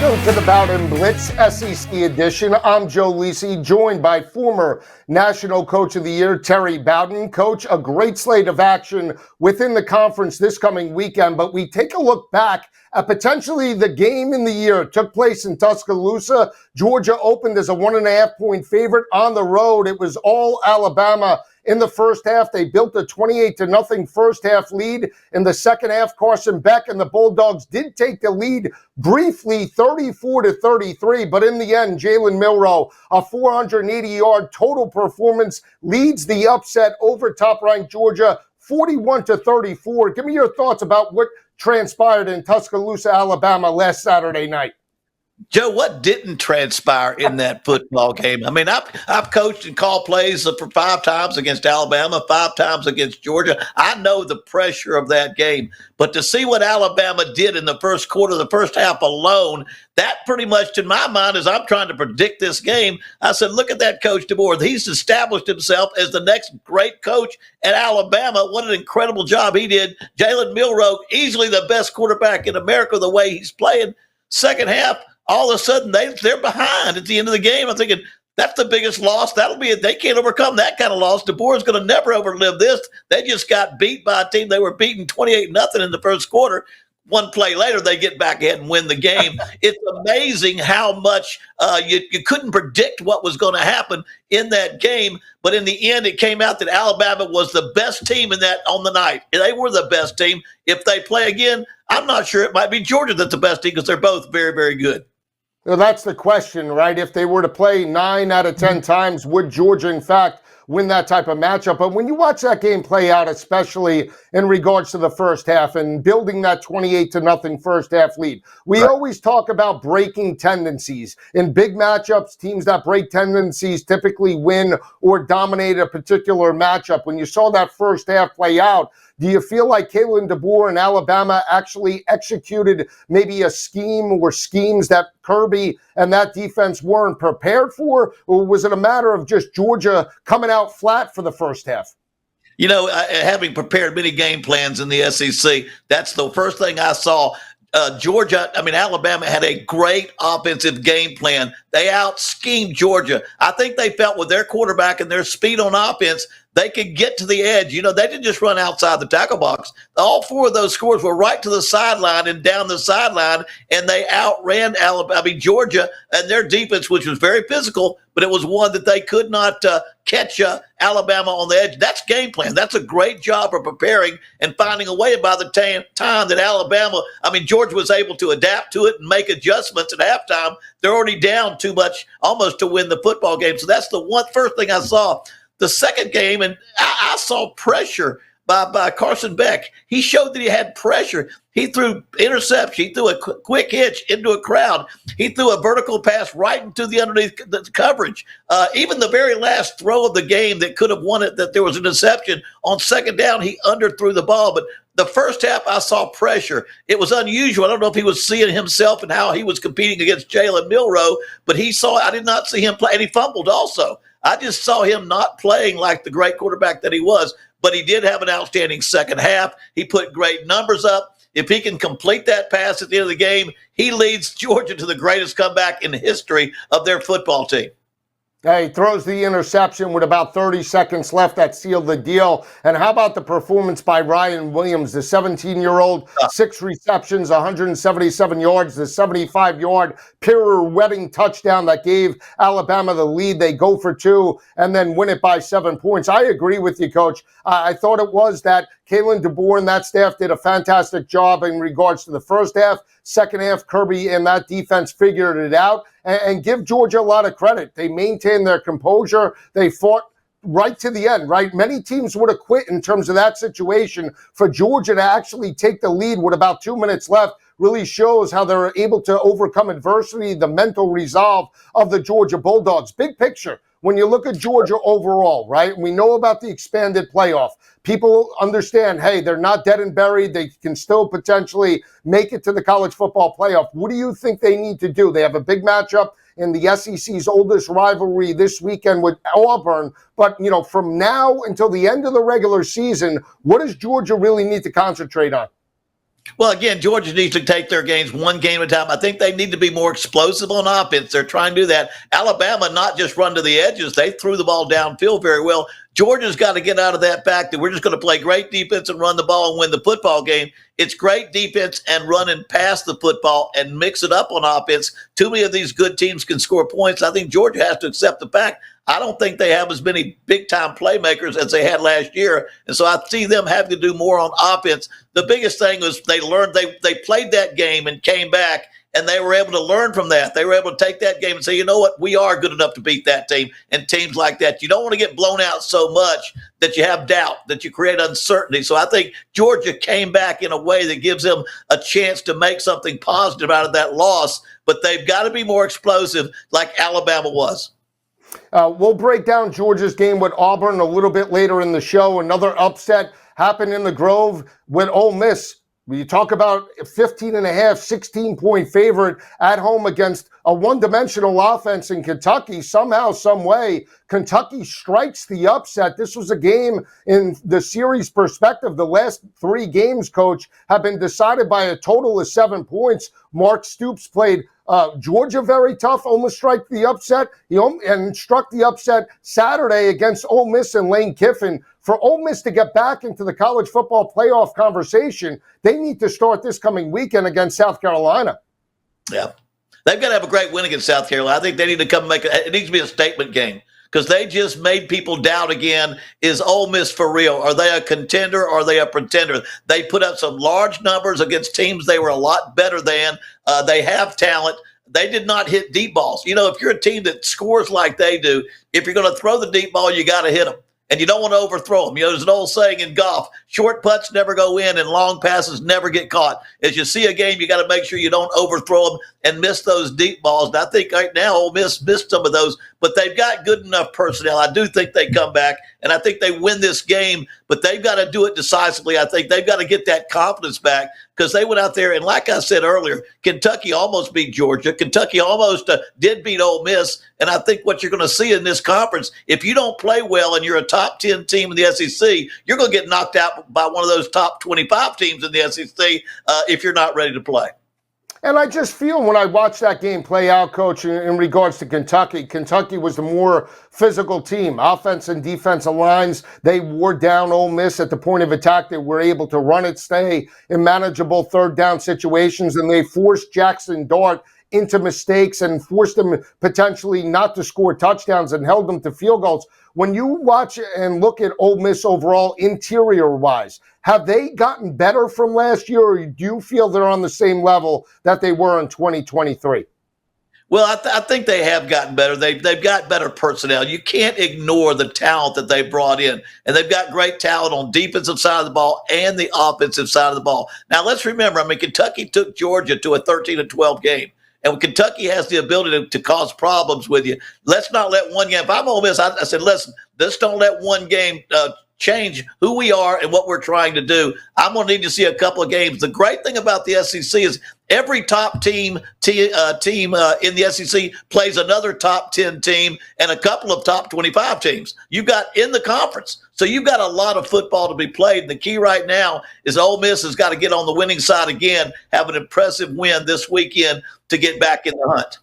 Welcome to the Bowden Blitz SEC edition. I'm Joe Lisi, joined by former National Coach of the Year, Terry Bowden. Coach, a great slate of action within the conference this coming weekend, but we take a look back at potentially the game in the year. It took place in Tuscaloosa. Georgia opened as a 1.5-point favorite on the road. It was all Alabama. In the first half, they built a 28-0 first half lead. In the second half, Carson Beck and the Bulldogs did take the lead briefly, 34-33. But in the end, Jalen Milrow, a 480-yard total performance, leads the upset over top-ranked Georgia, 41-34. Give me your thoughts about what transpired in Tuscaloosa, Alabama last Saturday night. Joe, what didn't transpire in that football game? I mean, I've coached and called plays for 5 times against Alabama, 5 times against Georgia. I know the pressure of that game. But to see what Alabama did in the first quarter, the first half alone, that pretty much, in my mind, as I'm trying to predict this game, I said, look at that Coach DeBoer. He's established himself as the next great coach at Alabama. What an incredible job he did. Jalen Milrow, easily the best quarterback in America, the way he's playing. Second half, all of a sudden they're behind at the end of the game. I'm thinking that's the biggest loss. That'll be it. They can't overcome that kind of loss. DeBoer's going to never overlive this. They just got beat by a team. They were beaten 28-0 in the first quarter. One play later, they get back ahead and win the game. It's amazing how much you couldn't predict what was going to happen in that game. But in the end, it came out that Alabama was the best team in that on the night. They were the best team. If they play again, I'm not sure. It might be Georgia that's the best team because they're both very, very good. Well, that's the question, right? If they were to play 9 out of 10 times, would Georgia, in fact, win that type of matchup? But when you watch that game play out, especially in regards to the first half and building that 28-0 first half lead, we always talk about breaking tendencies. In big matchups, teams that break tendencies typically win or dominate a particular matchup. When you saw that first half play out, do you feel like Kalen DeBoer and Alabama actually executed maybe a scheme or schemes that Kirby and that defense weren't prepared for? Or was it a matter of just Georgia coming out flat for the first half? You know, having prepared many game plans in the SEC, that's the first thing I saw. Alabama had a great offensive game plan. They out-schemed Georgia. I think they felt with their quarterback and their speed on offense, they could get to the edge. You know, they didn't just run outside the tackle box. All 4 of those scores were right to the sideline and down the sideline, and they outran Georgia and their defense, which was very physical, but it was one that they could not catch Alabama on the edge. That's game plan. That's a great job of preparing and finding a way by the time that Georgia was able to adapt to it and make adjustments at halftime. They're already down too much almost to win the football game. So that's the first thing I saw. The second game, and I saw pressure by Carson Beck. He showed that he had pressure. He threw interception. He threw a quick hitch into a crowd. He threw a vertical pass right into the underneath the coverage. Even the very last throw of the game that could have won it, that there was an interception on second down, he underthrew the ball. But the first half, I saw pressure. It was unusual. I don't know if he was seeing himself and how he was competing against Jalen Milrow, but I did not see him play, and he fumbled also. I just saw him not playing like the great quarterback that he was, but he did have an outstanding second half. He put great numbers up. If he can complete that pass at the end of the game, he leads Georgia to the greatest comeback in the history of their football team. He throws the interception with about 30 seconds left. That sealed the deal. And how about the performance by Ryan Williams, the 17-year-old, 6 receptions, 177 yards, the 75-yard pirouetting touchdown that gave Alabama the lead. They go for 2 and then win it by 7 points. I agree with you, Coach. I thought it was that Kalen DeBoer and that staff did a fantastic job in regards to the first half. Second half, Kirby and that defense figured it out. And give Georgia a lot of credit. They maintained their composure. They fought right to the end, right? Many teams would have quit in terms of that situation. For Georgia to actually take the lead with about 2 minutes left really shows how they're able to overcome adversity, the mental resolve of the Georgia Bulldogs. Big picture, when you look at Georgia overall, right? We know about the expanded playoff. People understand, hey, they're not dead and buried. They can still potentially make it to the college football playoff. What do you think they need to do? They have a big matchup in the SEC's oldest rivalry this weekend with Auburn. But, from now until the end of the regular season, what does Georgia really need to concentrate on? Well, again, Georgia needs to take their games one game at a time. I think they need to be more explosive on offense. They're trying to do that. Alabama not just run to the edges. They threw the ball downfield very well. Georgia's got to get out of that fact that we're just going to play great defense and run the ball and win the football game. It's great defense and run and pass the football and mix it up on offense. Too many of these good teams can score points. I think Georgia has to accept the fact I don't think they have as many big-time playmakers as they had last year, and so I see them having to do more on offense. The biggest thing was they learned they played that game and came back, and they were able to learn from that. They were able to take that game and say, you know what, we are good enough to beat that team and teams like that. You don't want to get blown out so much that you have doubt, that you create uncertainty. So I think Georgia came back in a way that gives them a chance to make something positive out of that loss, but they've got to be more explosive like Alabama was. We'll break down Georgia's game with Auburn a little bit later in the show. Another upset happened in the Grove with Ole Miss. You talk about 15 and a half, 16-point favorite at home against a one-dimensional offense in Kentucky. Somehow, some way, Kentucky strikes the upset. This was a game in the series perspective. The last three games, Coach, have been decided by a total of 7 points. Mark Stoops played Georgia very tough, almost struck the upset. And struck the upset Saturday against Ole Miss and Lane Kiffin. For Ole Miss to get back into the college football playoff conversation, they need to start this coming weekend against South Carolina. Yeah. They've got to have a great win against South Carolina. I think they need to come it needs to be a statement game because they just made people doubt again, is Ole Miss for real? Are they a contender or are they a pretender? They put up some large numbers against teams they were a lot better than. They have talent. They did not hit deep balls. You know, if you're a team that scores like they do, if you're going to throw the deep ball, you got to hit them. And you don't want to overthrow them. You know, there's an old saying in golf, short putts never go in and long passes never get caught. As you see a game, you got to make sure you don't overthrow them and miss those deep balls. And I think right now Ole Miss missed some of those, but they've got good enough personnel. I do think they come back, and I think they win this game, but they've got to do it decisively. I think they've got to get that confidence back because they went out there, and like I said earlier, Kentucky almost beat Georgia. Kentucky almost did beat Ole Miss, and I think what you're going to see in this conference, if you don't play well and you're a top 10 team in the SEC, you're going to get knocked out by one of those top 25 teams in the SEC if you're not ready to play. And I just feel when I watch that game play out, Coach, in regards to Kentucky, Kentucky was the more physical team. Offense and defensive lines, they wore down Ole Miss at the point of attack. They were able to run it, stay in manageable third down situations, and they forced Jackson Dart into mistakes and forced them potentially not to score touchdowns and held them to field goals. When you watch and look at Ole Miss overall, interior-wise, have they gotten better from last year, or do you feel they're on the same level that they were in 2023? Well, I think they have gotten better. They've got better personnel. You can't ignore the talent that they brought in, and they've got great talent on defensive side of the ball and the offensive side of the ball. Now, let's remember, I mean, Kentucky took Georgia to a 13-12 game. And Kentucky has the ability to cause problems with you. Let's not let one game. If I'm Ole Miss, I said, listen, let's don't let one game change who we are and what we're trying to do. I'm going to need to see a couple of games. The great thing about the SEC is every top team in the SEC plays another top 10 team and a couple of top 25 teams. You've got in the conference. So you've got a lot of football to be played. The key right now is Ole Miss has got to get on the winning side again, have an impressive win this weekend to get back in the hunt.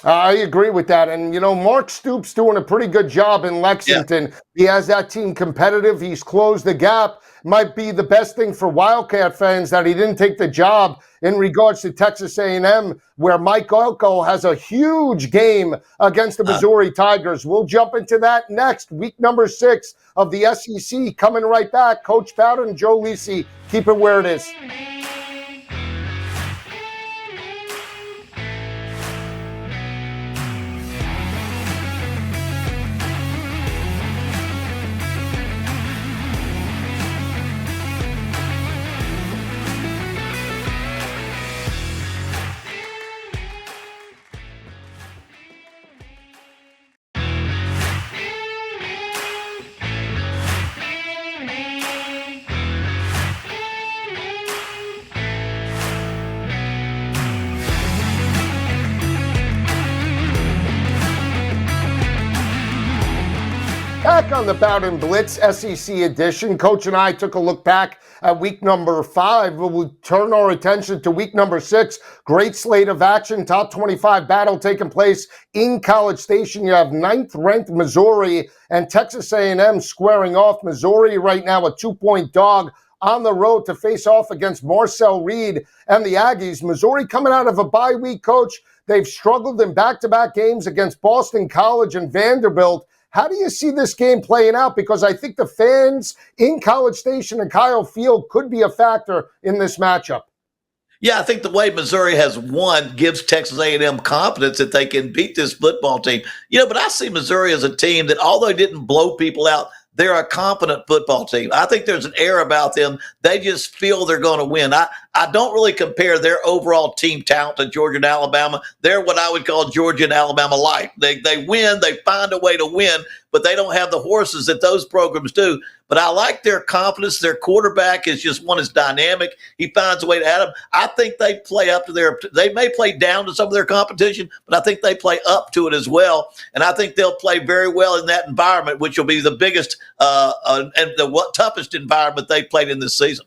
I agree with that. And, you know, Mark Stoops doing a pretty good job in Lexington. Yeah. He has that team competitive. He's closed the gap. Might be the best thing for Wildcat fans that he didn't take the job in regards to Texas A&M, where Mike Elko has a huge game against the Missouri Tigers. We'll jump into that next. Week number 6 of the SEC coming right back. Coach Bowden and Joe Lisi, keep it where it is. Back on the Bowden Blitz SEC edition, Coach and I took a look back at week number 5. We'll turn our attention to week number 6. Great slate of action, top 25 battle taking place in College Station. You have 9th-ranked Missouri and Texas A&M squaring off. Missouri right now a 2-point dog on the road to face off against Marcel Reed and the Aggies. Missouri coming out of a bye week, Coach. They've struggled in back-to-back games against Boston College and Vanderbilt. How do you see this game playing out? Because I think the fans in College Station and Kyle Field could be a factor in this matchup. Yeah, I think the way Missouri has won gives Texas A&M confidence that they can beat this football team. But I see Missouri as a team that, although they didn't blow people out, they're a competent football team. I think there's an air about them. They just feel they're going to win. I don't really compare their overall team talent to Georgia and Alabama. They're what I would call Georgia and Alabama light. They win. They find a way to win, but they don't have the horses that those programs do. But I like their confidence. Their quarterback is just one that's dynamic. He finds a way to add them. I think they play up to they may play down to some of their competition, but I think they play up to it as well. And I think they'll play very well in that environment, which will be the biggest and the toughest environment they played in this season.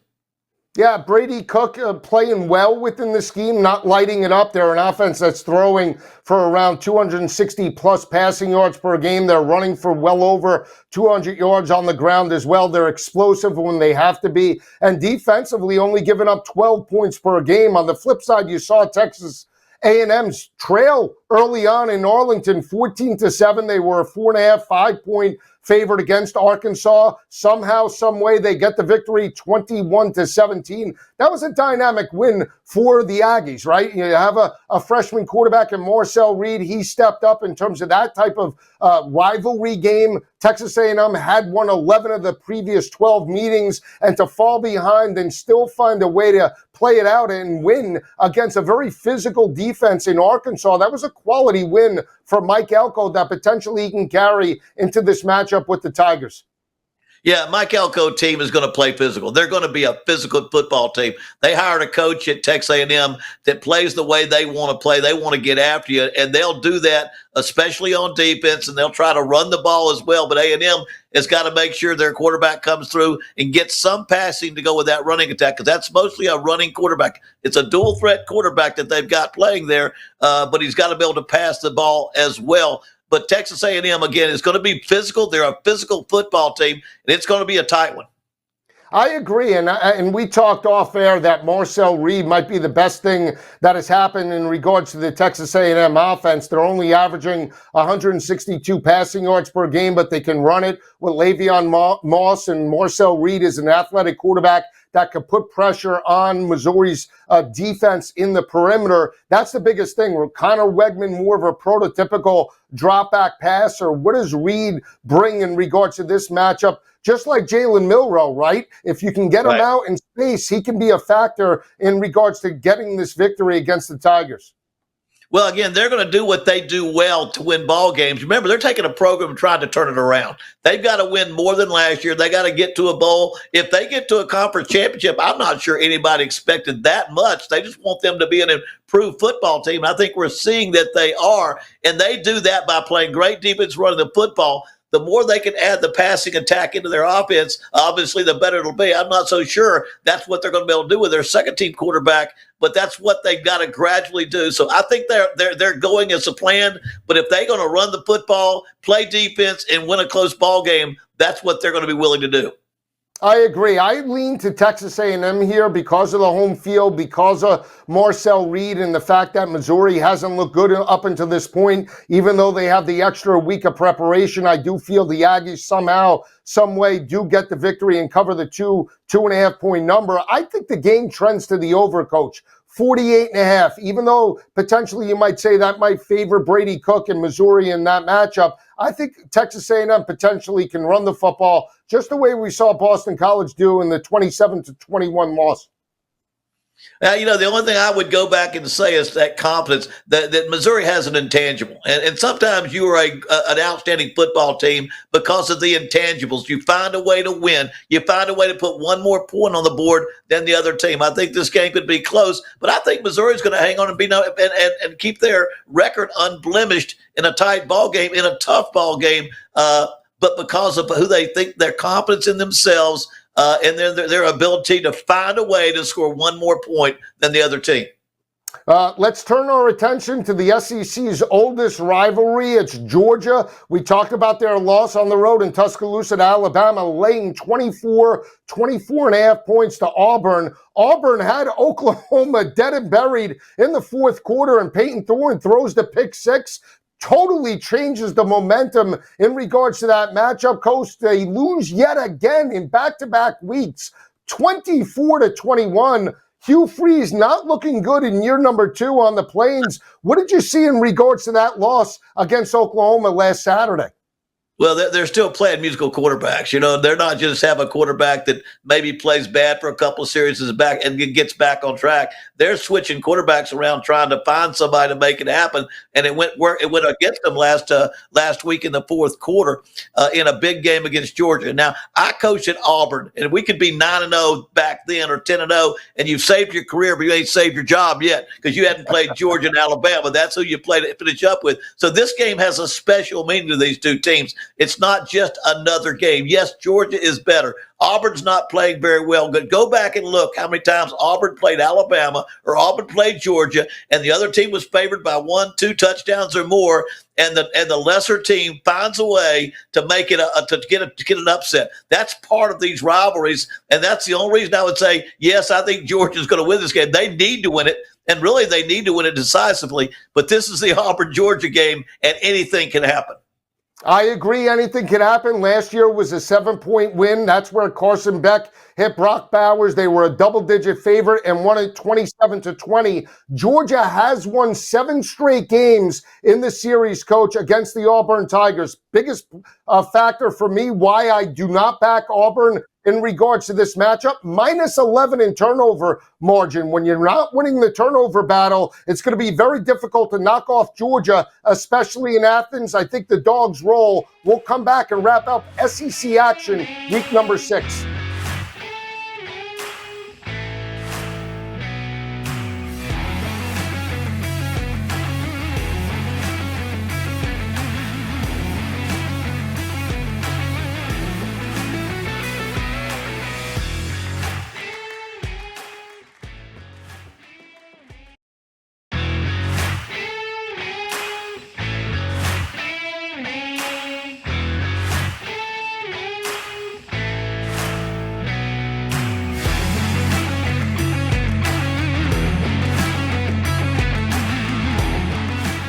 Yeah, Brady Cook playing well within the scheme, not lighting it up. They're an offense that's throwing for around 260-plus passing yards per game. They're running for well over 200 yards on the ground as well. They're explosive when they have to be. And defensively, only giving up 12 points per game. On the flip side, you saw Texas A&M's trail early on in Arlington, 14-7. They were a 4.5, 5-point favorite against Arkansas. Somehow, some way, they get the victory, 21-17. That was a dynamic win for the Aggies, right? You have a freshman quarterback in Marcel Reed. He stepped up in terms of that type of rivalry game. Texas A&M had won 11 of the previous 12 meetings, and to fall behind and still find a way to play it out and win against a very physical defense in Arkansas, that was a quality win for Mike Elko that potentially he can carry into this matchup with the Tigers. Yeah, Mike Elko team is going to play physical. They're going to be a physical football team. They hired a coach at Texas A&M that plays the way they want to play. They want to get after you, and they'll do that, especially on defense, and they'll try to run the ball as well. But A&M has got to make sure their quarterback comes through and gets some passing to go with that running attack, because that's mostly a running quarterback. It's a dual-threat quarterback that they've got playing there, but he's got to be able to pass the ball as well. But Texas A&M, again, is going to be physical. They're a physical football team, and it's going to be a tight one. I agree, and we talked off air that Marcel Reed might be the best thing that has happened in regards to the Texas A&M offense. They're only averaging 162 passing yards per game, but they can run it with Le'Veon Moss, and Marcel Reed is an athletic quarterback that could put pressure on Missouri's defense in the perimeter. That's the biggest thing. Connor Wegman more of a prototypical drop-back passer. What does Reed bring in regards to this matchup? Just like Jalen Milrow, right? If you can get him out in space, he can be a factor in regards to getting this victory against the Tigers. Well, again, they're going to do what they do well to win ball games. Remember, they're taking a program and trying to turn it around. They've got to win more than last year. They got to get to a bowl. If they get to a conference championship, I'm not sure anybody expected that much. They just want them to be an improved football team. I think we're seeing that they are, and they do that by playing great defense, running the football. The more they can add the passing attack into their offense, obviously, the better it'll be. I'm not so sure that's what they're going to be able to do with their second-team quarterback, but that's what they've got to gradually do. So I think they're going as a plan. But if they're going to run the football, play defense, and win a close ball game, that's what they're going to be willing to do. I agree. I lean to Texas A&M here because of the home field, because of Marcel Reed and the fact that Missouri hasn't looked good up until this point. Even though they have the extra week of preparation, I do feel the Aggies somehow, some way do get the victory and cover the 2.5 point number. I think the game trends to the over, Coach. 48.5, even though potentially you might say that might favor Brady Cook and Missouri in that matchup. I think Texas A&M potentially can run the football just the way we saw Boston College do in the 27-21 loss. Now, the only thing I would go back and say is that confidence that Missouri has an intangible. And sometimes you are an outstanding football team because of the intangibles. You find a way to win. You find a way to put one more point on the board than the other team. I think this game could be close, but I think Missouri is going to hang on and keep their record unblemished in a tight ball game, in a tough ball game. But because of who they think, their confidence in themselves, and then their ability to find a way to score one more point than the other team. Let's turn our attention to the SEC's oldest rivalry. It's Georgia. We talked about their loss on the road in Tuscaloosa to Alabama, laying 24 and a half points to Auburn. Auburn had Oklahoma dead and buried in the fourth quarter, and Peyton Thorne throws the pick six. Totally changes the momentum in regards to that matchup. Coach, they lose yet again in back-to-back weeks, 24-21. Hugh Freeze not looking good in year number 2 on the Plains. What did you see in regards to that loss against Oklahoma last Saturday? Well, they're still playing musical quarterbacks. They're not just have a quarterback that maybe plays bad for a couple of series and gets back on track. They're switching quarterbacks around, trying to find somebody to make it happen. And it went against them last week in the fourth quarter in a big game against Georgia. Now, I coached at Auburn, and we could be 9-0 back then or 10-0, and you've saved your career, but you ain't saved your job yet because you hadn't played Georgia and Alabama. That's who you played to finish up with. So this game has a special meaning to these two teams. It's not just another game. Yes, Georgia is better. Auburn's not playing very well. But go back and look how many times Auburn played Alabama or Auburn played Georgia, and the other team was favored by 1-2 touchdowns or more, and the lesser team finds a way to make it to get an upset. That's part of these rivalries, and that's the only reason I would say yes. I think Georgia's going to win this game. They need to win it, and really they need to win it decisively. But this is the Auburn-Georgia game, and anything can happen. I agree. Anything can happen. Last year was a 7-point win. That's where Carson Beck hit Brock Bowers. They were a double-digit favorite and won it 27-20. Georgia has won 7 straight games in the series, Coach, against the Auburn Tigers. Biggest factor for me why I do not back Auburn in regards to this matchup, -11 in turnover margin. When you're not winning the turnover battle, it's going to be very difficult to knock off Georgia, especially in Athens. I think the Dogs roll. We'll come back and wrap up SEC action week number 6.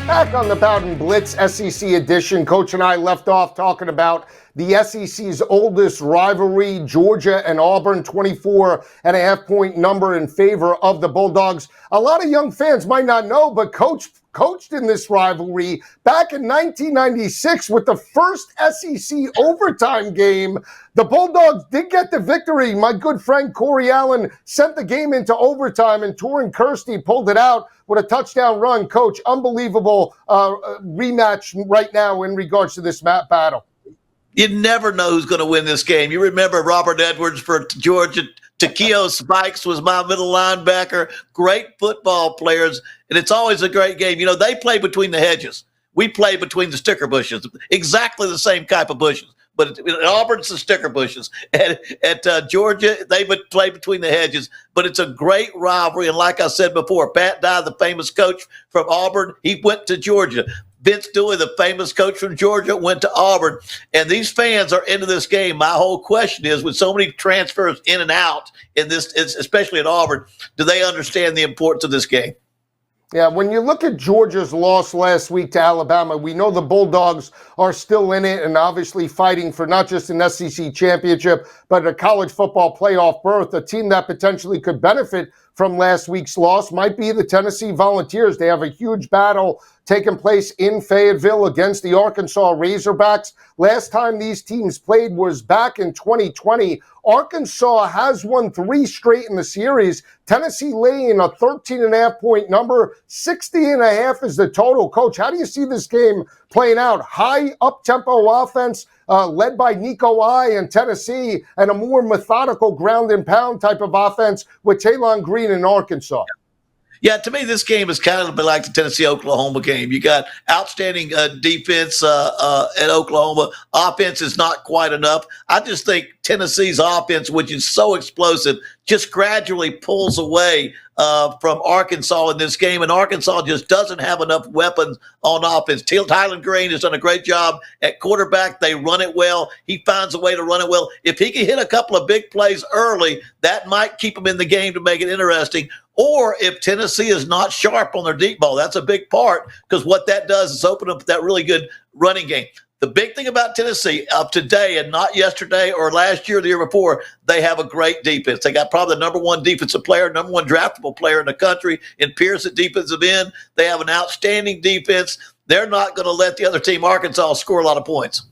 Back on the Bowden Blitz SEC edition, Coach and I left off talking about the SEC's oldest rivalry, Georgia and Auburn, 24 and a half point number in favor of the Bulldogs. A lot of young fans might not know, but Coach coached in this rivalry back in 1996 with the first SEC overtime game. The Bulldogs did get the victory. My good friend Corey Allen sent the game into overtime, and Torin Kirsty pulled it out with a touchdown run. Coach, unbelievable rematch right now in regards to this battle. You never know who's going to win this game. You remember Robert Edwards for Georgia. Takeo Spikes was my middle linebacker. Great football players, and it's always a great game. They play between the hedges. We play between the sticker bushes. Exactly the same type of bushes. But at Auburn, it's the sticker bushes. At Georgia, they would play between the hedges. But it's a great rivalry. And like I said before, Pat Dye, the famous coach from Auburn, he went to Georgia. Vince Dooley, the famous coach from Georgia, went to Auburn. And these fans are into this game. My whole question is, with so many transfers in and out in this, especially at Auburn, do they understand the importance of this game? Yeah, when you look at Georgia's loss last week to Alabama, we know the Bulldogs are still in it and obviously fighting for not just an SEC championship, but a college football playoff berth. A team that potentially could benefit from last week's loss might be the Tennessee Volunteers. They have a huge battle taking place in Fayetteville against the Arkansas Razorbacks. Last time these teams played was back in 2020. Arkansas has won 3 straight in the series. Tennessee laying a 13.5 point number. 60.5 is the total. Coach, how do you see this game playing out? High up-tempo offense led by Nico I and Tennessee, and a more methodical ground and pound type of offense with Taylon Green in Arkansas. Yeah, to me, this game is kind of like the Tennessee-Oklahoma game. You got outstanding defense at Oklahoma. Offense is not quite enough. I just think Tennessee's offense, which is so explosive, just gradually pulls away from Arkansas in this game, and Arkansas just doesn't have enough weapons on offense. Tylen Green has done a great job at quarterback. They run it well. He finds a way to run it well. If he can hit a couple of big plays early, that might keep him in the game to make it interesting. Or if Tennessee is not sharp on their deep ball, that's a big part, because what that does is open up that really good running game. The big thing about Tennessee of today and not yesterday or last year or the year before, they have a great defense. They got probably the number one defensive player, number one draftable player in the country in Pierce at defensive end. They have an outstanding defense. They're not going to let the other team, Arkansas, score a lot of points.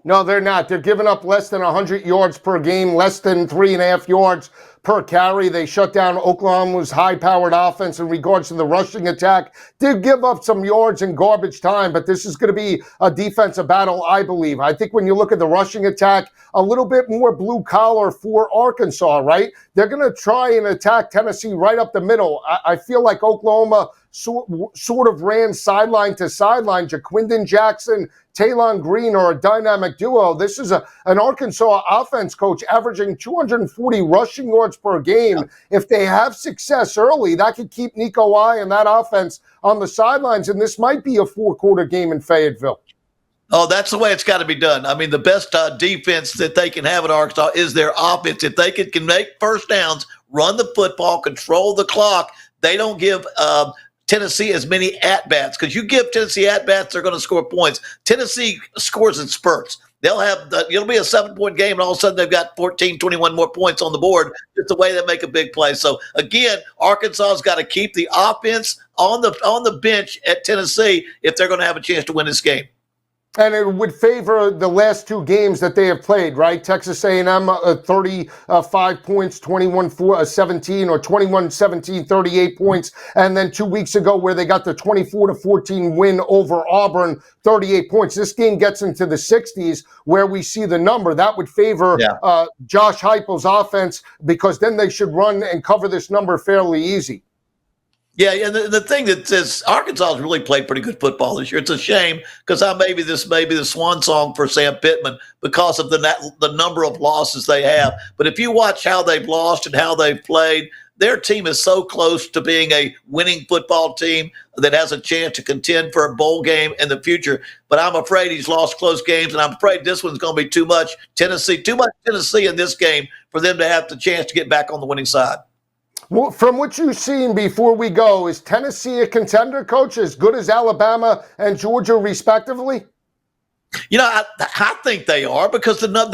No, they're not. They're giving up less than 100 yards per game, less than 3.5 yards per carry. They shut down Oklahoma's high-powered offense in regards to the rushing attack. Did give up some yards in garbage time, but this is going to be a defensive battle, I believe. I think when you look at the rushing attack, a little bit more blue-collar for Arkansas, right? They're going to try and attack Tennessee right up the middle. I feel like Oklahoma sort of ran sideline to sideline. Jaquindon Jackson, Talon Green are a dynamic duo. This is an Arkansas offense, coach, averaging 240 rushing yards per game. If they have success early, that could keep Nico I and that offense on the sidelines, and this might be a four-quarter game in Fayetteville. Oh, that's the way it's got to be done. I mean, the best defense that they can have at Arkansas is their offense. If they can make first downs, run the football, control the clock, they don't give Tennessee as many at-bats, because you give Tennessee at-bats, they're going to score points. Tennessee scores in spurts. It'll be a 7-point game, and all of a sudden they've got 14, 21 more points on the board. It's the way they make a big play. So, again, Arkansas's got to keep the offense on the bench at Tennessee if they're going to have a chance to win this game. And it would favor the last two games that they have played, right? Texas A&M 35 points, 21-17, or 21-17, 38 points. And then 2 weeks ago where they got the 24-14 win over Auburn, 38 points. This game gets into the 60s where we see the number. That would favor Josh Heupel's offense, because then they should run and cover this number fairly easy. Yeah, and the thing that says Arkansas has really played pretty good football this year. It's a shame, because this may be the swan song for Sam Pittman because of the number of losses they have. But if you watch how they've lost and how they've played, their team is so close to being a winning football team that has a chance to contend for a bowl game in the future. But I'm afraid he's lost close games, and I'm afraid this one's going to be too much Tennessee in this game for them to have the chance to get back on the winning side. Well, from what you've seen before we go, is Tennessee a contender, coach, as good as Alabama and Georgia, respectively? You know, I think they are, because the amount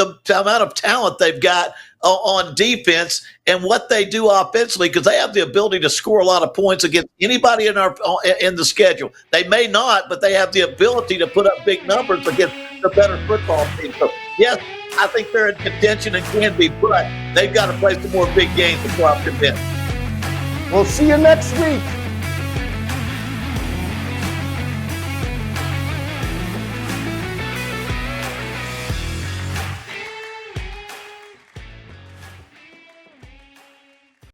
of talent they've got on defense and what they do offensively, because they have the ability to score a lot of points against anybody in the schedule. They may not, but they have the ability to put up big numbers against the better football team. So, yes, I think they're in contention and can be, but they've got to play some more big games before I'm convinced. We'll see you next week.